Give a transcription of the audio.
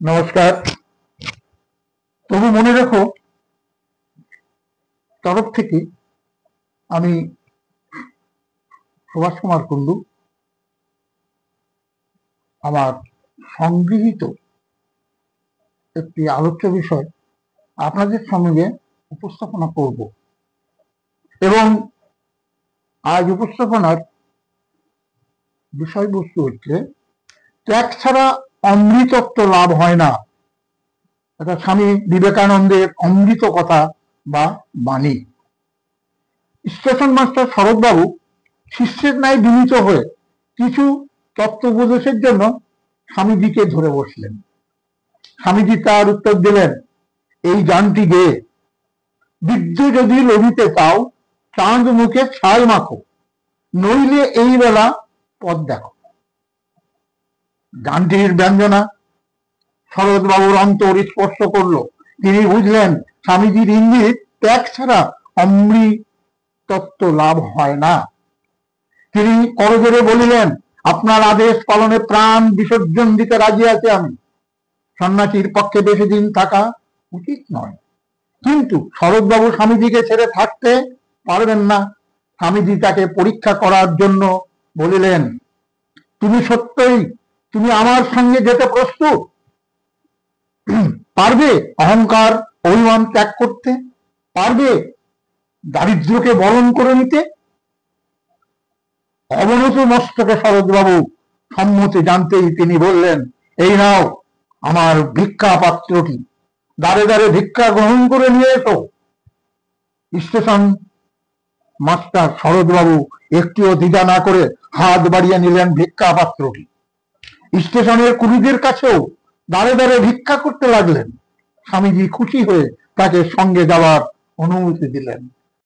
নমস্কার। তবু মনে রেখো তরফ থেকে আমি সুভাষ কুমার কুণ্ডু আমার সংগৃহীত একটি আলোচ্য বিষয় আপনাদের সঙ্গে উপস্থাপনা করব এবং আজ উপস্থাপনার বিষয়বস্তু হচ্ছে ত্যাগ ছাড়া অমৃতত্ব লাভ হয় না। এটা স্বামী বিবেকানন্দের অমৃত কথা বা বাণী। স্টেশন মাস্টার শরৎবাবু শিষ্যের ন্যায় বিনীত হয়ে কিছু তত্ত্বোপদেশের জন্য স্বামীজিকে ধরে বসলেন। স্বামীজি তার উত্তর দিলেন, এই গানটি গেয়ে বিদ্য যদি লভিতে চাও চাঁদ মুখে ছাল মাখো, নইলে এই বেলা পথ দেখো। গানটির ব্যঞ্জনা শরৎবাবুর অন্তর স্পর্শ করলো। তিনি বুঝলেন স্বামীজির ইঙ্গিত ত্যাগ ছাড়া অমৃতত্ব লাভ হয় না। তিনি করজোরে বলিলেন, আপনার আদেশ পালনে প্রাণ বিসর্জন দিতে রাজি আছে আমি। সন্ন্যাসীর পক্ষে বেশি দিন থাকা উচিত নয়, কিন্তু শরৎবাবু স্বামীজিকে ছেড়ে থাকতে পারবেন না। স্বামীজি তাকে পরীক্ষা করার জন্য বলিলেন, তুমি আমার সঙ্গে যেতে প্রস্তুত? পারবে অহংকার অভিমান ত্যাগ করতে? পারবে দারিদ্র্যকে বরণ করে নিতে? অবনত মস্তকে শরৎবাবু সম্মতি জানতেই তিনি বললেন, এই নাও আমার ভিক্ষা পাত্রটি, দ্বারে দ্বারে ভিক্ষা গ্রহণ করে নিয়ে এসো। স্টেশন মাস্টার শরৎবাবু একটিও দ্বিধা না করে হাত বাড়িয়ে নিলেন ভিক্ষা পাত্রটি। স্টেশনের কুলিদের কাছেও দ্বারে দ্বারে ভিক্ষা করতে লাগলেন। স্বামীজি খুশি হয়ে তাকে সঙ্গে যাওয়ার অনুমতি দিলেন।